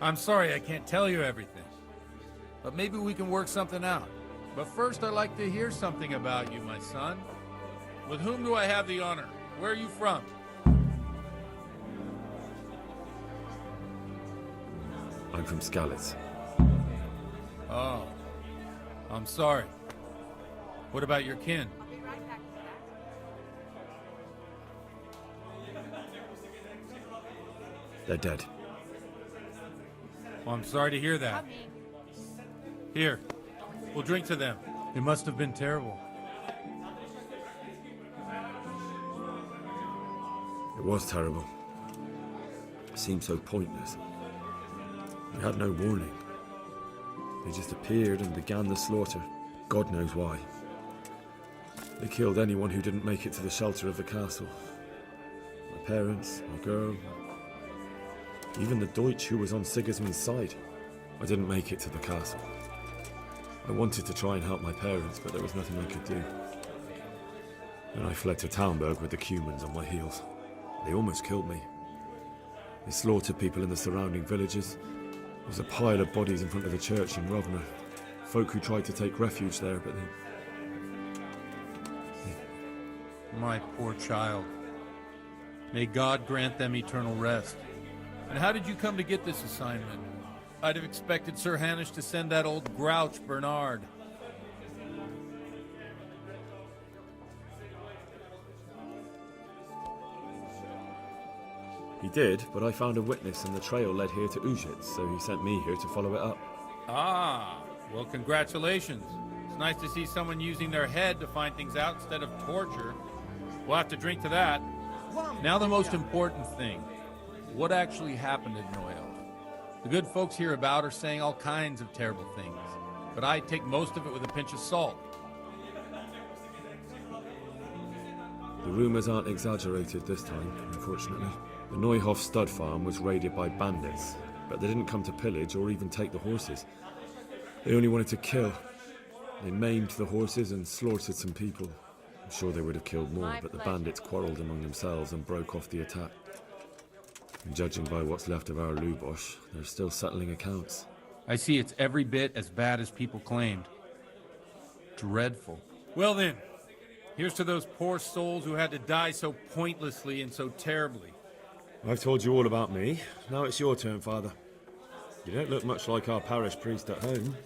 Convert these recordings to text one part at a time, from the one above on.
I'm sorry I can't tell you everything, but maybe we can work something out. But first, I'd like to hear something about you, my son. With whom do I have the honor? Where are you from? I'm from Skalitz. Oh, I'm sorry. What about your kin? They're dead. Well, I'm sorry to hear that. Here, we'll drink to them. It must have been terrible. It was terrible. It seemed so pointless. We had no warning. They just appeared and began the slaughter. God knows why. They killed anyone who didn't make it to the shelter of the castle. My parents, my girl, even the Deutsch who was on Sigismund's side. I didn't make it to the castle. I wanted to try and help my parents, but there was nothing I could do. And I fled to Talmberg with the Cumans on my heels. They almost killed me. They slaughtered people in the surrounding villages. There was a pile of bodies in front of the church in Rovna. Folk who tried to take refuge there, but they... My poor child. May God grant them eternal rest. And how did you come to get this assignment? I'd have expected Sir Hanish to send that old grouch, Bernard. He did, but I found a witness and the trail led here to Ujitz, so he sent me here to follow it up. Ah, well, congratulations. It's nice to see someone using their head to find things out instead of torture. We'll have to drink to that. Now the most important thing. What actually happened at Noel? The good folks hereabout are saying all kinds of terrible things, but I take most of it with a pinch of salt. The rumors aren't exaggerated this time, unfortunately. The Neuhof stud farm was raided by bandits, but they didn't come to pillage or even take the horses. They only wanted to kill. They maimed the horses and slaughtered some people. I'm sure they would have killed more, but the bandits quarreled among themselves and broke off the attack. And judging by what's left of our Lubosh, they're still settling accounts. I see it's every bit as bad as people claimed. Dreadful. Well then, here's to those poor souls who had to die so pointlessly and so terribly. I've told you all about me. Now it's your turn, Father. You don't look much like our parish priest at home.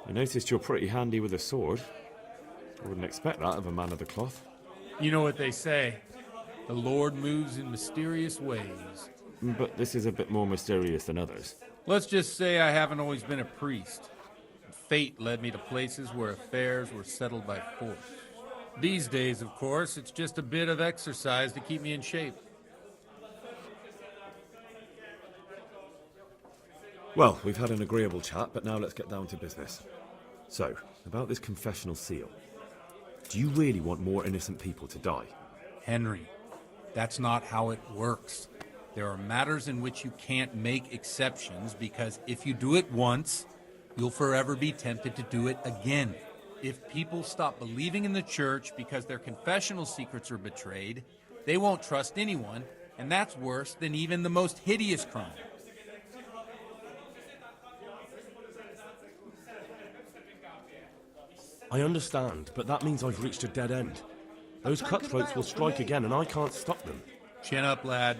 I noticed you're pretty handy with a sword. I wouldn't expect that of a man of the cloth. You know what they say. The Lord moves in mysterious ways. But this is a bit more mysterious than others. Let's just say I haven't always been a priest. Fate led me to places where affairs were settled by force. These days, of course, it's just a bit of exercise to keep me in shape. Well, we've had an agreeable chat, but now let's get down to business. So, about this confessional seal. Do you really want more innocent people to die? Henry, that's not how it works. There are matters in which you can't make exceptions because if you do it once, you'll forever be tempted to do it again. If people stop believing in the church because their confessional secrets are betrayed, they won't trust anyone, and that's worse than even the most hideous crime. I understand, but that means I've reached a dead end. Those cutthroats will strike again, and I can't stop them. Chin up, lad.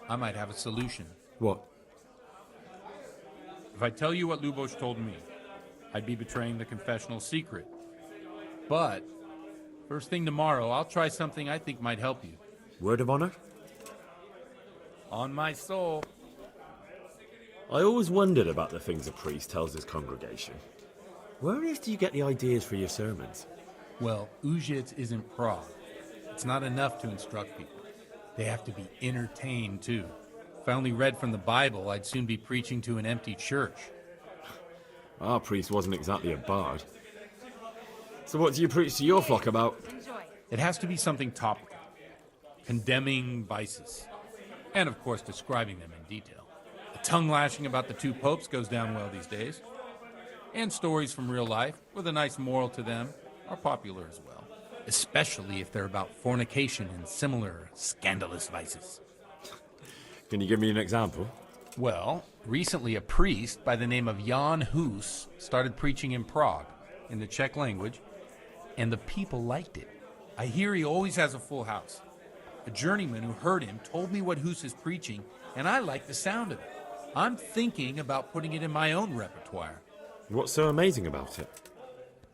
I might have a solution. What? If I tell you what Lubosh told me, I'd be betraying the confessional secret. But, first thing tomorrow, I'll try something I think might help you. Word of honor? On my soul. I always wondered about the things a priest tells his congregation. Where on earth do you get the ideas for your sermons? Well, Ujitz isn't Prague. It's not enough to instruct people. They have to be entertained, too. If I only read from the Bible, I'd soon be preaching to an empty church. Our priest wasn't exactly a bard. So what do you preach to your flock about? It has to be something topical. Condemning vices. And, of course, describing them in detail. The tongue-lashing about the two popes goes down well these days. And stories from real life, with a nice moral to them, are popular as well. Especially if they're about fornication and similar scandalous vices. Can you give me an example? Well, recently a priest by the name of John Hus started preaching in Prague, in the Czech language, and the people liked it. I hear he always has a full house. A journeyman who heard him told me what Hus is preaching, and I like the sound of it. I'm thinking about putting it in my own repertoire. What's so amazing about it?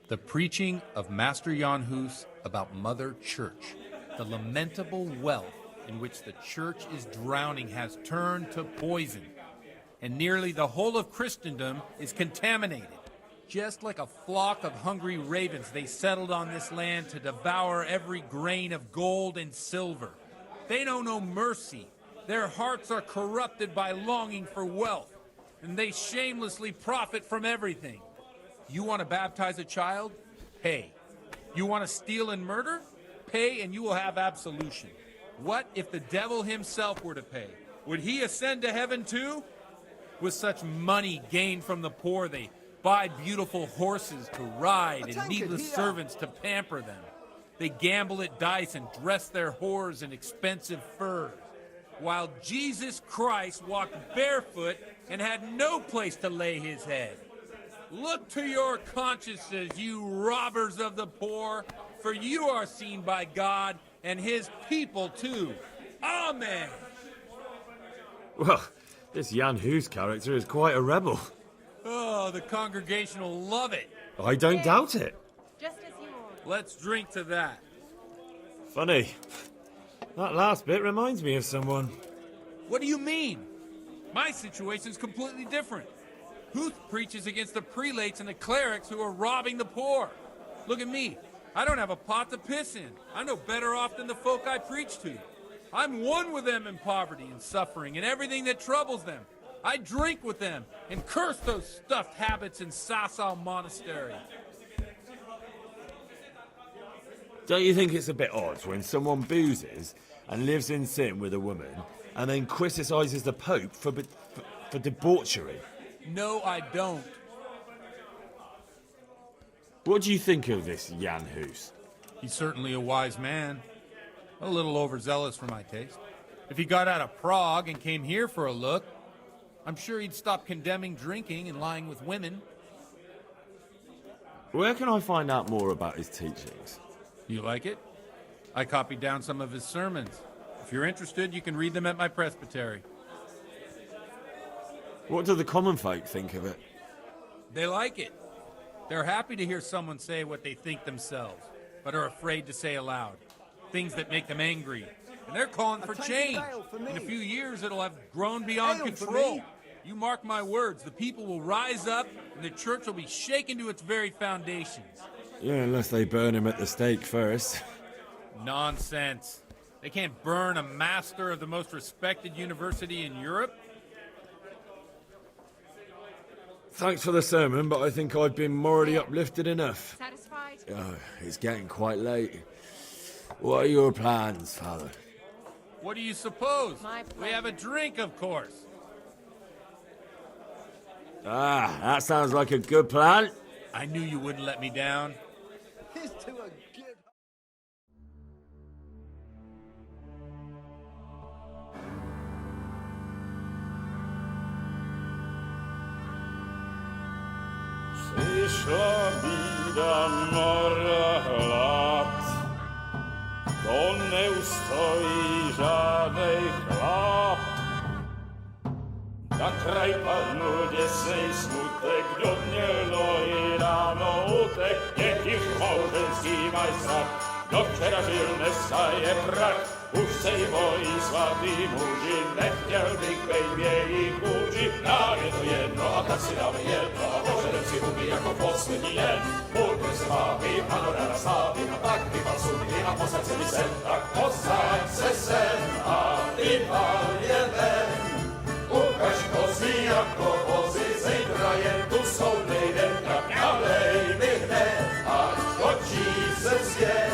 The preaching of Master John Hus about Mother Church. The lamentable wealth in which the church is drowning has turned to poison, and nearly the whole of Christendom is contaminated. Just like a flock of hungry ravens, they settled on this land to devour every grain of gold and silver. They know no mercy. Their hearts are corrupted by longing for wealth, and they shamelessly profit from everything. You want to baptize a child? Pay. You want to steal and murder? Pay and you will have absolution. What if the devil himself were to pay? Would he ascend to heaven too? With such money gained from the poor, they buy beautiful horses to ride and needless servants to pamper them. They gamble at dice and dress their whores in expensive furs, while Jesus Christ walked barefoot and had no place to lay his head. Look to your consciences, you robbers of the poor, for you are seen by God and his people too. Amen. Well, this Jan Hus character is quite a rebel. Oh, the congregation will love it. I don't doubt it. Just as you ordered. Let's drink to that. Funny. That last bit reminds me of someone. What do you mean? My situation's completely different. Huth preaches against the prelates and the clerics who are robbing the poor. Look at me. I don't have a pot to piss in. I'm no better off than the folk I preach to. I'm one with them in poverty and suffering and everything that troubles them. I drink with them and curse those stuffed habits in Sasau Monastery. Don't you think it's a bit odd when someone boozes and lives in sin with a woman and then criticises the Pope for debauchery? No, I don't. What do you think of this Jan Hus? He's certainly a wise man. A little overzealous for my taste. If he got out of Prague and came here for a look, I'm sure he'd stop condemning drinking and lying with women. Where can I find out more about his teachings? You like it? I copied down some of his sermons. If you're interested, you can read them at my presbytery. What do the common folk think of it? They like it. They're happy to hear someone say what they think themselves, but are afraid to say aloud. Things that make them angry. And they're calling for change. In a few years, it'll have grown beyond control. You mark my words, the people will rise up, and the church will be shaken to its very foundations. Yeah, unless they burn him at the stake first. Nonsense. They can't burn a master of the most respected university in Europe. Thanks for the sermon, but I think I've been morally uplifted enough. Satisfied? Oh, it's getting quite late. What are your plans, Father? What do you suppose? My We have a drink, of course. Ah, that sounds like a good plan. I knew you wouldn't let me down. Here's to a good... Przyszła bida mora lat, to nie ustoi żadnej chlap. Na kraj padł dziesięć smutek, do mnie loi rano utek, niech ich małżeński majstrat, do wczera żylne staje prak. Už se jí bojí svatý muži, nechtěl bych bejbě jí kůži. Nám je to jedno a tak si dáme jedno a požerem si huby jako poslední jen. Půjďme se bávím a do rána stávím a tak vypal sudy a posaď se mi sem. Tak posaď se sem a vypal je ven. Ukaž kozy jako vozy, zítra jen tu jsou nejdem, tak nalej mi hned, ať točí se svět.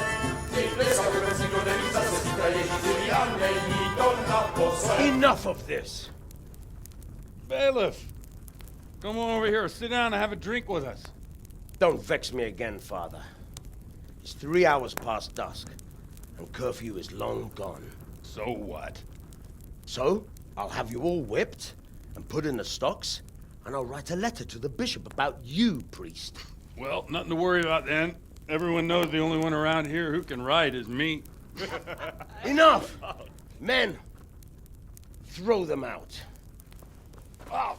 Enough of this! Bailiff, come on over here, sit down and have a drink with us. Don't vex me again, Father. It's 3 hours past dusk, and curfew is long gone. So what? So, I'll have you all whipped and put in the stocks, and I'll write a letter to the bishop about you, priest. Well, nothing to worry about then. Everyone knows the only one around here who can ride is me. Enough! Men, throw them out. Oh.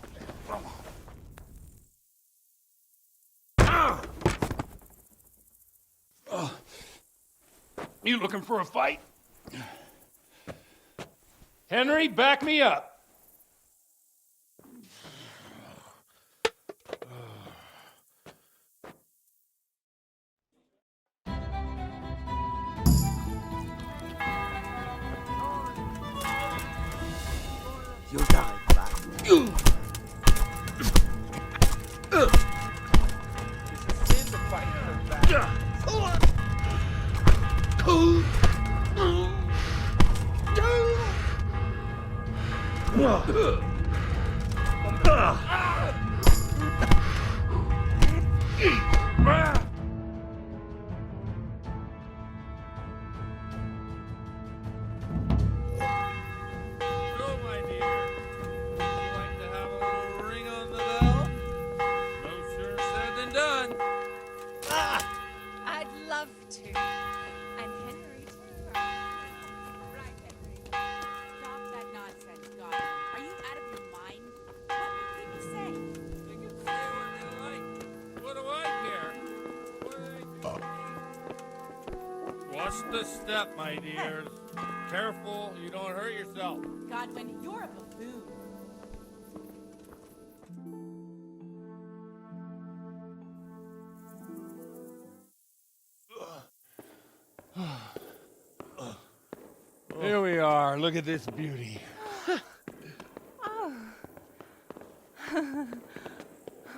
You looking for a fight? Henry, back me up. You'll die, lad. I'd love to. And Henry, too. Right, Henry. Stop that nonsense, Godwin. Are you out of your mind? What will people say? They can say what they like. What do I care? Watch the step, my dears. Careful, you don't hurt yourself. Godwin, you're a buffoon. Here we are. Look at this beauty.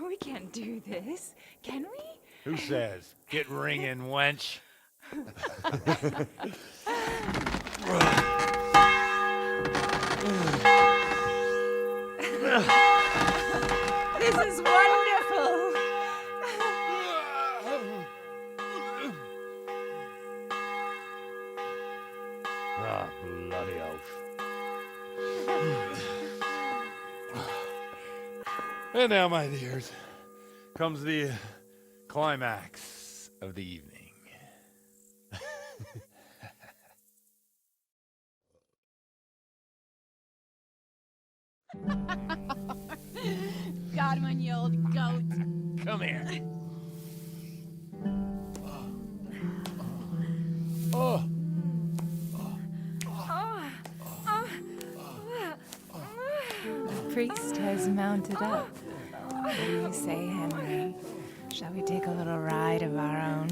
We can't do this, can we? Who says? Get ringing, wench. This is wonderful. Ah, bloody oath. And now, my dears, comes the climax of the evening. Godwin, you old goat. Come here. The priest has mounted up. What do you say, Henry? Shall we take a little ride of our own?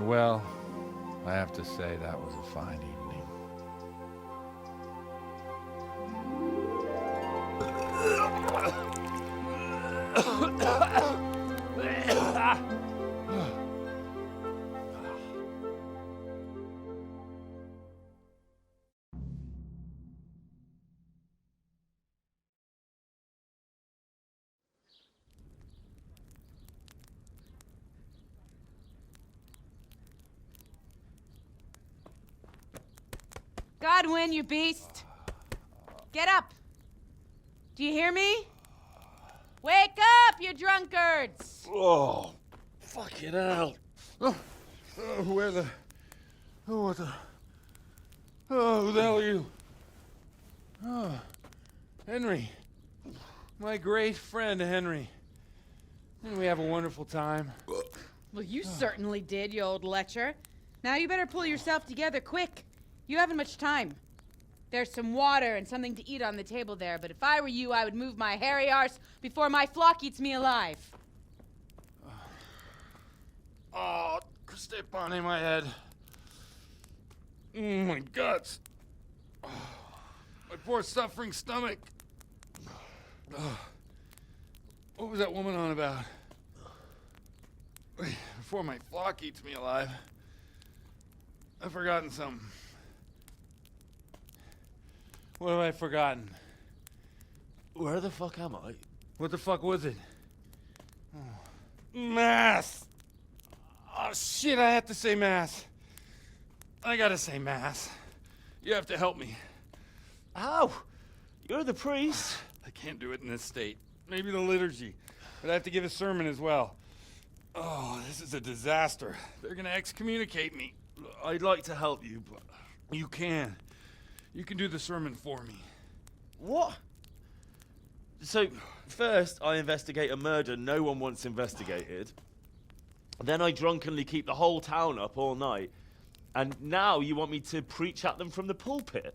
Well, I have to say that was a fine evening. Godwin, you beast. Get up. Do you hear me? Wake up, you drunkards. Oh, fucking hell. Where the... Oh, what the... Oh, who the hell are you? Oh, Henry. My great friend, Henry. Didn't we have a wonderful time? Well, you certainly did, you old lecher. Now you better pull yourself together quick. You haven't much time. There's some water and something to eat on the table there, but if I were you, I would move my hairy arse before my flock eats me alive. Oh, step on in my head. My guts. Oh, my poor suffering stomach. Oh, what was that woman on about? Before my flock eats me alive. I've forgotten something. What have I forgotten? Where the fuck am I? What the fuck was it? Oh. Mass! Oh shit, I have to say mass. I gotta say mass. You have to help me. How? You're the priest. I can't do it in this state. Maybe the liturgy. But I have to give a sermon as well. Oh, this is a disaster. They're gonna excommunicate me. I'd like to help you, but... You can. You can do the sermon for me. What? So, first I investigate a murder no one wants investigated. Then I drunkenly keep the whole town up all night. And now you want me to preach at them from the pulpit?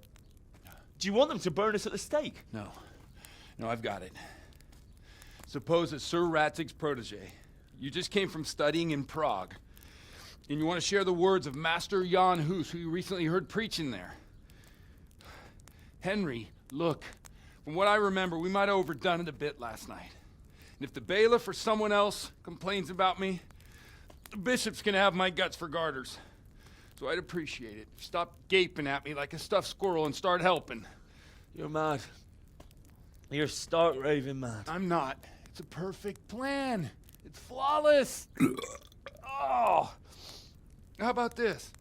Do you want them to burn us at the stake? No. No, I've got it. Suppose that Sir Ratzig's protege. You just came from studying in Prague. And you want to share the words of Master John Hus, who you recently heard preaching there. Henry, look. From what I remember, we might have overdone it a bit last night. And if the bailiff or someone else complains about me, the bishop's gonna have my guts for garters. So I'd appreciate it. Stop gaping at me like a stuffed squirrel and start helping. You're mad. You're stark raving mad. I'm not. It's a perfect plan. It's flawless. Oh. How about this?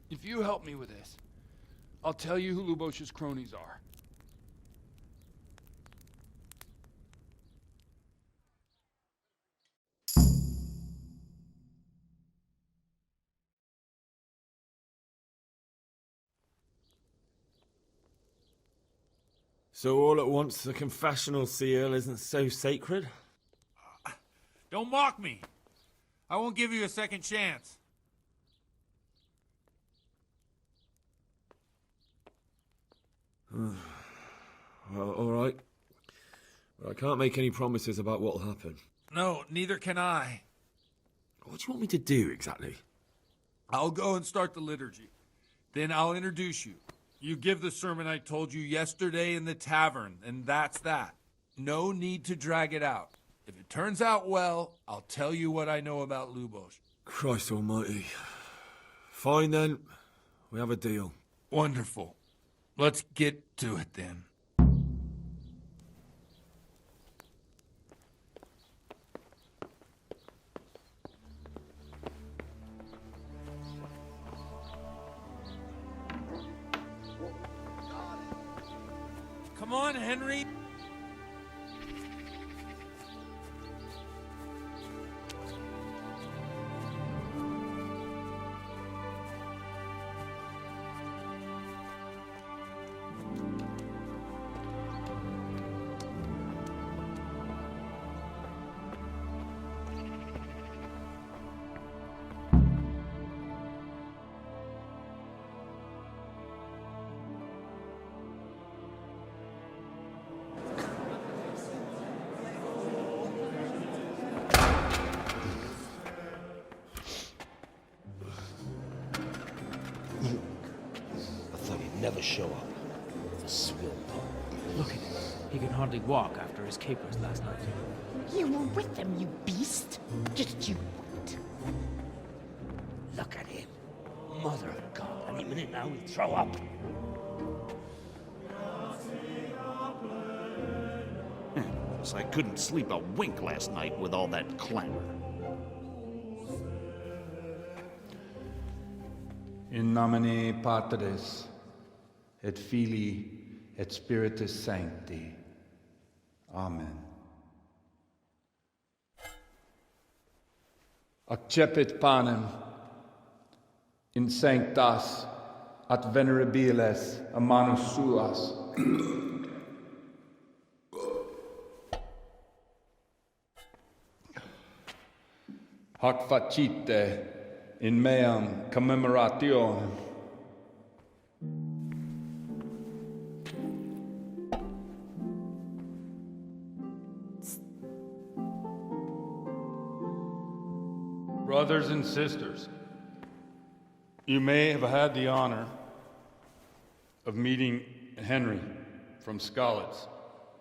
If you help me with this, I'll tell you who Lubosh's cronies are. So all at once the confessional seal isn't so sacred? Don't mock me. I won't give you a second chance. Well, all right. But I can't make any promises about what'll happen. No, neither can I. What do you want me to do exactly? I'll go and start the liturgy. Then I'll introduce you. You give the sermon I told you yesterday in the tavern, and that's that. No need to drag it out. If it turns out well, I'll tell you what I know about Lubosh. Christ almighty. Fine then. We have a deal. Wonderful. Let's get to it then. Come on, Henry. Never show up. The swill pole. Look at him. He can hardly walk after his capers last night. You were with them, you beast. Just you wait. Look at him. Mother of God. Any minute now he'll throw up. Guess I couldn't sleep a wink last night with all that clamor. In nomine Patris, et Filii, et Spiritus Sancti. Amen. Accepit panem in sanctas at venerabiles a manus suas. Hoc facite in meam commemorationem. Brothers and sisters, you may have had the honor of meeting Henry from Skalitz,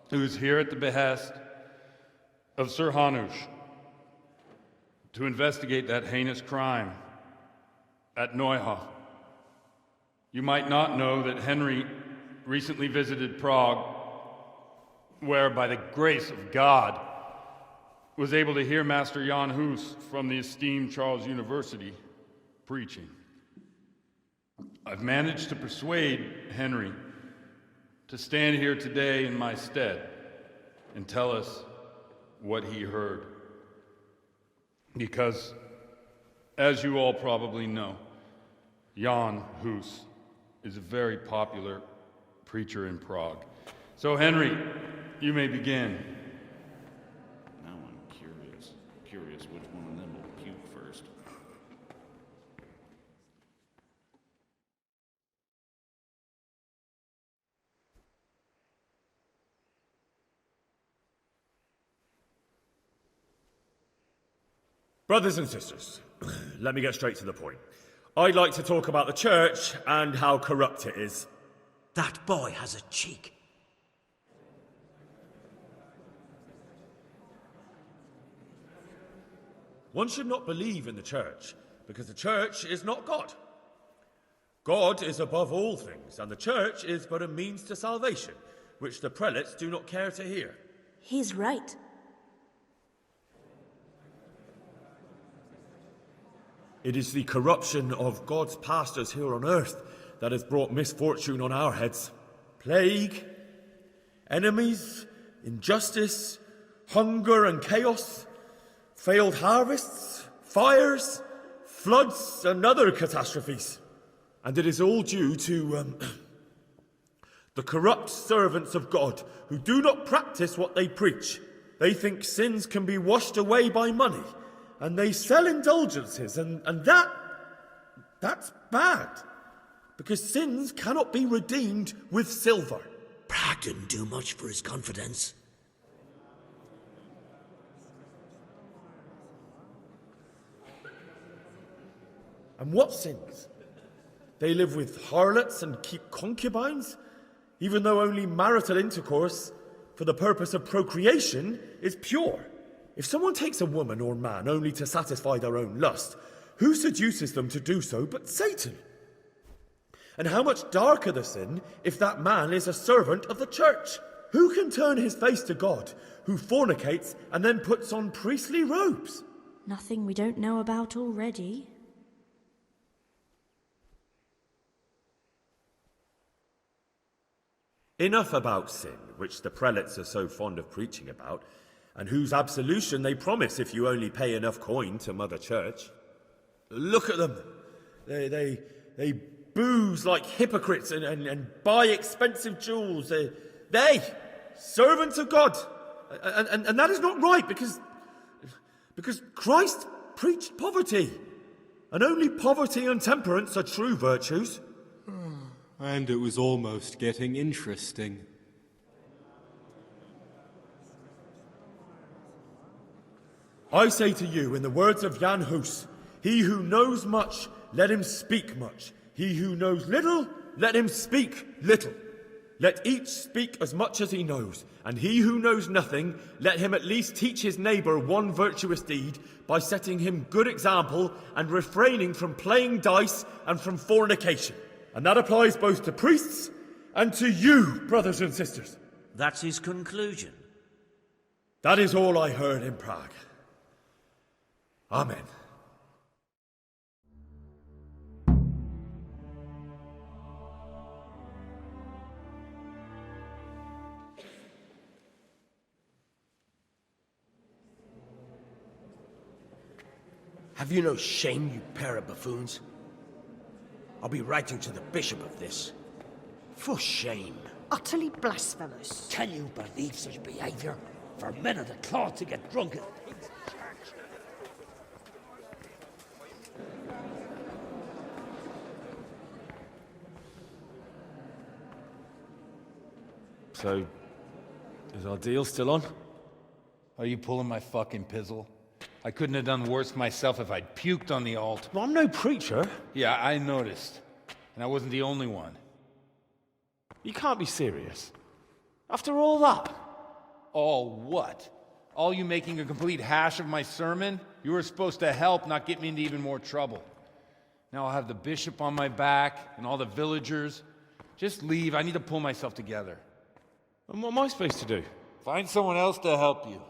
who is here at the behest of Sir Hanush to investigate that heinous crime at Neuhof. You might not know that Henry recently visited Prague, where, by the grace of God, was able to hear Master John Hus from the esteemed Charles University preaching. I've managed to persuade Henry to stand here today in my stead and tell us what he heard. Because, as you all probably know, Jan Hus is a very popular preacher in Prague. So, Henry, you may begin. Now I'm curious which one of them will puke first. Brothers and sisters, let me get straight to the point. I'd like to talk about the church and how corrupt it is. That boy has a cheek. One should not believe in the church, because the church is not God. God is above all things, and the church is but a means to salvation, which the prelates do not care to hear. He's right. It is the corruption of God's pastors here on earth that has brought misfortune on our heads. Plague, enemies, injustice, hunger and chaos, failed harvests, fires, floods and other catastrophes. And it is all due to the corrupt servants of God who do not practice what they preach. They think sins can be washed away by money, and they sell indulgences, and that's bad, because sins cannot be redeemed with silver. Prague didn't do much for his confidence. And what sins? They live with harlots and keep concubines, even though only marital intercourse for the purpose of procreation is pure. If someone takes a woman or man only to satisfy their own lust, who seduces them to do so but Satan? And how much darker the sin if that man is a servant of the church? Who can turn his face to God, who fornicates and then puts on priestly robes? Nothing we don't know about already. Enough about sin, which the prelates are so fond of preaching about, and whose absolution they promise if you only pay enough coin to Mother Church. Look at them. They booze like hypocrites and buy expensive jewels. They servants of God. And that is not right, because Christ preached poverty. And only poverty and temperance are true virtues. And it was almost getting interesting. I say to you, in the words of Jan Hus, he who knows much, let him speak much. He who knows little, let him speak little. Let each speak as much as he knows, and he who knows nothing, let him at least teach his neighbour one virtuous deed by setting him good example and refraining from playing dice and from fornication. And that applies both to priests and to you, brothers and sisters. That's his conclusion. That is all I heard in Prague. Amen. Have you no shame, you pair of buffoons? I'll be writing to the bishop of this. For shame. Utterly blasphemous. Can you believe such behaviour? For men of the cloth to get drunk at pigs in church. So, is our deal still on? Are you pulling my fucking pizzle? I couldn't have done worse myself if I'd puked on the altar. Well, I'm no preacher. Yeah, I noticed. And I wasn't the only one. You can't be serious. After all that? All what? All you making a complete hash of my sermon? You were supposed to help, not get me into even more trouble. Now I'll have the bishop on my back and all the villagers. Just leave. I need to pull myself together. And what am I supposed to do? Find someone else to help you.